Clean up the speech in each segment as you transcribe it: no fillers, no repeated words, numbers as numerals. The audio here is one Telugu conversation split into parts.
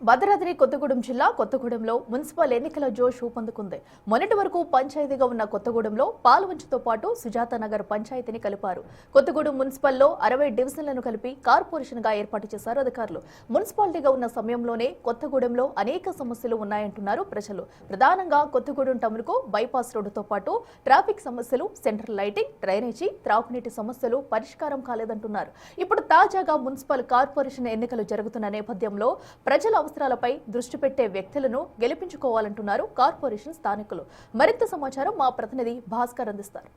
భద్రాద్రి కొత్తగూడెం జిల్లా కొత్తగూడెంలో మున్సిపల్ ఎన్నికల జోష్ ఊపందుకుంది. మొన్నటి వరకు పంచాయతీగా ఉన్న కొత్తగూడెంలో పాల్వంచుతో పాటు సుజాత నగర్ పంచాయతీని కలిపారు. కొత్తగూడెం మున్సిపల్లో 60 డివిజన్లను కలిపి కార్పొరేషన్ గా ఏర్పాటు చేశారు అధికారులు. మున్సిపాలిటీగా ఉన్న సమయంలోనే కొత్తగూడెంలో అనేక సమస్యలు ఉన్నాయంటున్నారు ప్రజలు. ప్రధానంగా కొత్తగూడెం టౌన్ కు బైపాస్ రోడ్డుతో పాటు ట్రాఫిక్ సమస్యలు, సెంట్రల్ లైటింగ్, డ్రైనేజీ, త్రాగునీటి సమస్యలు పరిష్కారం కాలేదంటున్నారు. ఇప్పుడు తాజాగా మున్సిపల్ కార్పొరేషన్ ఎన్నికలు జరుగుతున్న నేపథ్యంలో ప్రజల అవసరాలపై దృష్టి పెట్టే వ్యక్తులను గెలిపించుకోవాలంటున్నారు కార్పొరేషన్ స్థానికులు. మరింత సమాచారం మా ప్రతినిధి భాస్కర్ అందిస్తారు.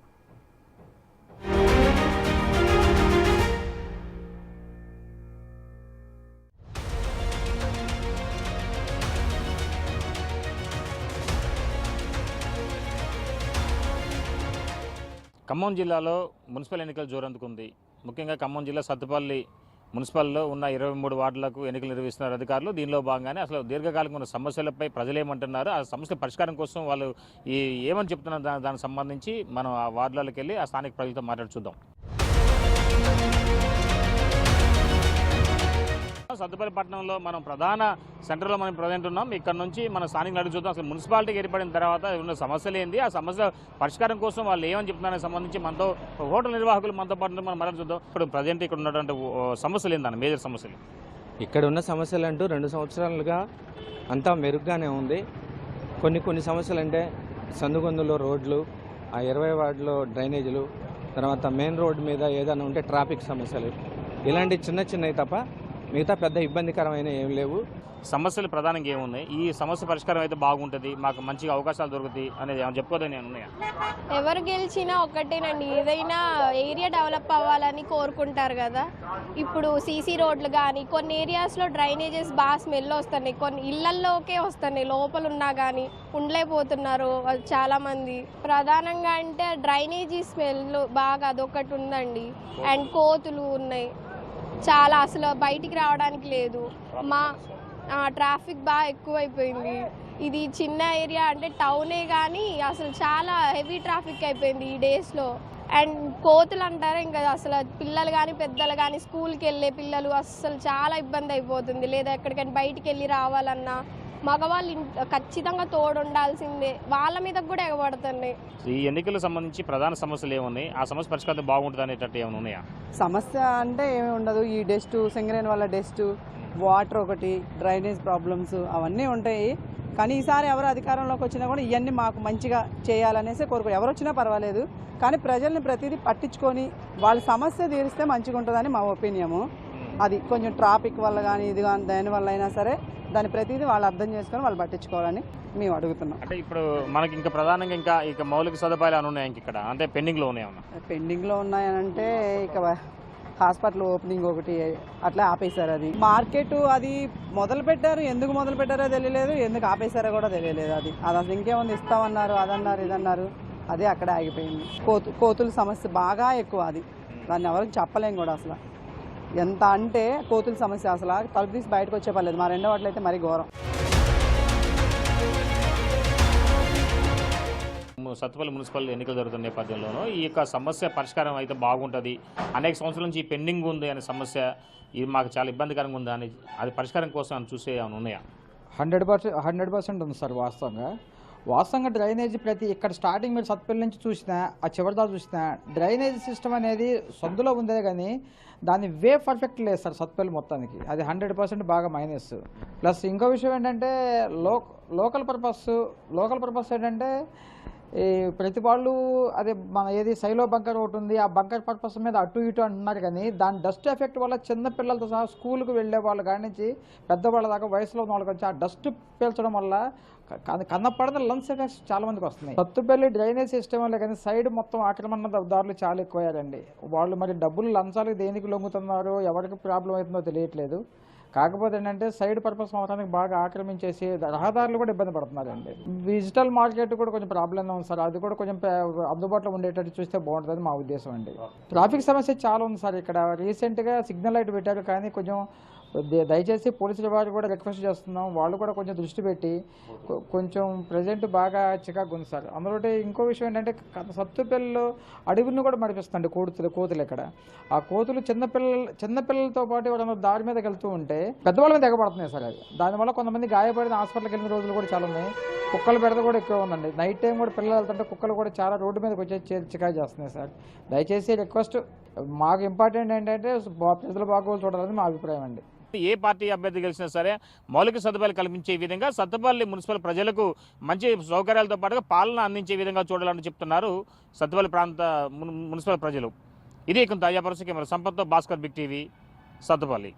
ఖమ్మం జిల్లాలో మున్సిపల్ ఎన్నికలు జోరందుకుంది. ముఖ్యంగా ఖమ్మం జిల్లా సత్తుపల్లి మున్సిపల్లో ఉన్న 23 వార్డులకు ఎన్నికలు నిర్వహిస్తున్నారు అధికారులు. దీనిలో భాగంగానే అసలు దీర్ఘకాలిక ఉన్న సమస్యలపై ప్రజలు ఏమంటున్నారు, ఆ సమస్యల పరిష్కారం కోసం వాళ్ళు ఏమని చెప్తున్నారు, దానికి సంబంధించి మనం ఆ వార్డులకు వెళ్ళి ఆ స్థానిక ప్రజలతో మాట్లాడి చూద్దాం. సత్తుపల్లి పట్టణంలో మనం ప్రధాన సెంటర్లో మనం ప్రజెంట్ ఉన్నాం. ఇక్కడ నుంచి మన స్థానికులు అడిగి చూద్దాం అసలు మున్సిపాలిటీకి ఏర్పడిన తర్వాత ఉన్న సమస్యలు ఏంది, ఆ సమస్య పరిష్కారం కోసం వాళ్ళు ఏమని చెప్తున్నారనే సంబంధించి మనతో హోటల్ నిర్వాహకులు మనతో పాటు మనం మాట్లాడి చూద్దాం. ఇప్పుడు ప్రజెంట్ ఇక్కడ ఉన్నటువంటి సమస్యలు ఏందన్న మేజర్ సమస్యలు? ఇక్కడ ఉన్న సమస్యలు అంటూ 2 సంవత్సరాలుగా అంతా మెరుగ్గానే ఉంది. కొన్ని సమస్యలు అంటే సందుగొందులో రోడ్లు, ఆ 20 వార్డులో డ్రైనేజీలు, తర్వాత మెయిన్ రోడ్డు మీద ఏదైనా ఉంటే ట్రాఫిక్ సమస్యలు, ఇలాంటి చిన్నవి తప్ప మిగతా పెద్ద ఇబ్బందికరమైన ఏం లేవు. సమస్యలు ప్రధానంగా ఏమున్నాయి, ఈ సమస్య పరిష్కారం అయితే బాగుంటుంది, మాకు మంచిగా అవకాశాలు దొరుకుతాయి అనేది ఏమైనా చెప్పుకోదని ఉన్నాయా? ఎవరు గెలిచినా ఒకటేనండి, ఏదైనా ఏరియా డెవలప్ అవ్వాలని కోరుకుంటారు కదా. ఇప్పుడు సీసీ రోడ్లు కానీ కొన్ని ఏరియాస్లో డ్రైనేజెస్ బాగా స్మెల్ వస్తున్నాయి, కొన్ని ఇళ్లల్లోకే వస్తున్నాయి, లోపల ఉన్నా కానీ ఉండలేకపోతున్నారు చాలామంది. ప్రధానంగా అంటే డ్రైనేజీ స్మెల్ బాగా అదొకటి ఉందండి. అండ్ కోతులు ఉన్నాయి చాలా, అసలు బయటికి రావడానికి లేదు. ట్రాఫిక్ బాగా ఎక్కువైపోయింది. ఇది చిన్న ఏరియా అంటే టౌనే కానీ అసలు చాలా హెవీ ట్రాఫిక్ అయిపోయింది ఈ డేస్లో. అండ్ కోతులు అంటారు ఇంకా అసలు పిల్లలు కానీ పెద్దలు కానీ స్కూల్కి వెళ్ళే పిల్లలు అసలు చాలా ఇబ్బంది అయిపోతుంది. లేదా ఎక్కడికైనా బయటికి వెళ్ళి రావాలన్నా మగవాళ్ళు ఖచ్చితంగా తోడు ఉండాల్సిందే, వాళ్ళ మీద కూడా ఎగబడుతున్నాయి. ఈ ఎన్నికలకు సంబంధించి ప్రధాన సమస్యలు ఏమున్నాయి, ఆ సమస్య పరిష్కారం బాగుంటుంది అనేటట్టు ఏమైనా ఉన్నాయా? సమస్య అంటే ఏమి ఉండదు. ఈ డస్ట్, సింగరేణి వల్ల డస్ట్, వాటర్ ఒకటి, డ్రైనేజ్ ప్రాబ్లమ్స్ అవన్నీ ఉంటాయి. కానీ ఈసారి ఎవరు అధికారంలోకి వచ్చినా కూడా ఇవన్నీ మాకు మంచిగా చేయాలనేసి కోరుకో. ఎవరు వచ్చినా పర్వాలేదు, కానీ ప్రజల్ని ప్రతిదీ పట్టించుకొని వాళ్ళ సమస్య తీరిస్తే మంచిగా ఉంటుందని మా ఒపీనియము. అది కొంచెం ట్రాఫిక్ వల్ల కానీ ఇది కానీ దానివల్ల అయినా సరే దాని ప్రతిదీ వాళ్ళు అర్థం చేసుకొని వాళ్ళు పట్టించుకోవాలని మేము అడుగుతున్నాం. అంటే ఇప్పుడు మనకి ఇంకా ప్రధానంగా ఇంకా మౌలిక సదుపాయాలు అని ఉన్నాయి ఇక్కడ, అంటే పెండింగ్లో ఉన్నాయన్నా? పెండింగ్లో ఉన్నాయనంటే ఇక హాస్పిటల్ ఓపెనింగ్ ఒకటి అట్లా ఆపేశారు. అది మార్కెట్ అది మొదలు పెట్టారు, ఎందుకు మొదలు పెట్టారో తెలియలేదు, ఎందుకు ఆపేశారో కూడా తెలియలేదు. అది అసలు ఇంకేముంది, ఇస్తామన్నారు, అదన్నారు, ఇదన్నారు, అదే అక్కడే ఆగిపోయింది. కోతుల సమస్య బాగా ఎక్కువ, అది దాన్ని ఎవరికి చెప్పలేం కూడా. అసలు ఎంత అంటే కోతుల సమస్య అసలు తలుపు తీసి బయటకు వచ్చే పర్లేదు. మా 2వ వార్డులో అయితే మరీ ఘోరం. సత్తుపల్లి మున్సిపల్ ఎన్నికలు జరుగుతున్న నేపథ్యంలోనూ ఈ యొక్క సమస్య పరిష్కారం అయితే బాగుంటుంది, అనేక సంవత్సరాల నుంచి పెండింగ్ ఉంది అనే సమస్య, ఇది మాకు చాలా ఇబ్బందికరంగా ఉంది అని, అది పరిష్కారం కోసం అని చూసే ఏమైనా ఉన్నాయా? 100% ఉంది సార్. వాస్తవంగా డ్రైనేజీ ఇక్కడ స్టార్టింగ్ మీరు సత్తుపల్లి నుంచి చూసినా ఆ చివరి దాకా చూసినా డ్రైనేజీ సిస్టమ్ అనేది సందులో ఉందే కానీ దాని వే పర్ఫెక్ట్ లేదు సార్ సత్తుపల్లి మొత్తానికి. అది 100% బాగా మైనస్. ప్లస్ ఇంకో విషయం ఏంటంటే లోకల్ పర్పస్ ఏంటంటే ఈ ప్రతి వాళ్ళు అదే మన ఏది సైలో బంకర్ ఒకటి ఉంది, ఆ బంకర్ పర్పస్ మీద అటు ఇటు అంటున్నారు. కానీ దాని డస్ట్ ఎఫెక్ట్ వల్ల చిన్న పిల్లలతో సహా స్కూల్కి వెళ్ళే వాళ్ళు కాడి నుంచి పెద్దవాళ్ళ దాకా వయసులో ఉన్న వాళ్ళకి వచ్చి ఆ డస్ట్ పీల్చడం వల్ల కన్నపడిన లంగ్స్ ఎఫెక్ట్స్ చాలా మందికి వస్తున్నాయి. సత్తుపల్లి డ్రైనేజ్ సిస్టమ్ వల్ల కానీ సైడ్ మొత్తం ఆక్రమణదారులు చాలా ఎక్కువయ్యారండి. వాళ్ళు మరి డబ్బులు లంచాలకు దేనికి లొంగుతున్నారో, ఎవరికి ప్రాబ్లం అవుతుందో తెలియట్లేదు. కాకపోతే ఏంటంటే సైడ్ పర్పస్ మొత్తానికి బాగా ఆక్రమించేసి రహదారులు కూడా ఇబ్బంది పడుతున్నారండి. డిజిటల్ మార్కెట్ కూడా కొంచెం ప్రాబ్లం ఉంది సార్, అది కూడా కొంచెం అందుబాటులో ఉండేటట్టు చూస్తే బాగుంటుంది మా ఉద్దేశం అండి. ట్రాఫిక్ సమస్య చాలా ఉంది సార్. ఇక్కడ రీసెంట్గా సిగ్నల్ లైట్ పెట్టారు, కానీ కొంచెం దయచేసి పోలీసుల వారు కూడా రిక్వెస్ట్ చేస్తున్నాం, వాళ్ళు కూడా కొంచెం దృష్టి పెట్టి కొంచెం ప్రజెంట్ బాగా చికాకు ఉంది సార్. అందులో ఇంకో విషయం ఏంటంటే సత్తుపల్లిలో అడవిని కూడా మరిపిస్తుంది కోతులు ఇక్కడ. ఆ కోతులు చిన్నపిల్లలతో పాటు ఎవరైనా దారి మీదకి వెళ్తూ ఉంటే పెద్దవాళ్ళ మీద ఎగబడుతున్నాయి సార్. అది దానివల్ల కొంతమంది గాయపడిన హాస్పిటల్కి వెళ్ళిన రోజులు కూడా చాలా ఉన్నాయి. కుక్కల బెడద కూడా ఎక్కువ ఉందండి. నైట్ టైం కూడా పిల్లలు వెళ్తుంటే కుక్కలు కూడా చాలా రోడ్డు మీదకి వచ్చే చికాకు చేస్తున్నాయి సార్. దయచేసి రిక్వెస్ట్, మాకు ఇంపార్టెంట్ ఏంటంటే ప్రజల బాగోగులు చూడాలని మా అభిప్రాయం అండి. ఏ పార్టీ అభ్యర్థి గెలిచినా సరే మౌలిక సదుపాయాలు కల్పించే విధంగా సత్తుపల్లి మున్సిపల్ ప్రజలకు మంచి సౌకర్యాలతో పాటుగా పాలన అందించే విధంగా చూడాలని చెప్తున్నారు సత్తుపల్లి ప్రాంత మున్సిపల్ ప్రజలు. ఇది కొంత తాజా పరిస్థితి. సంపత్తో భాస్కర్, బిగ్ టీవీ, సత్తుపల్లి.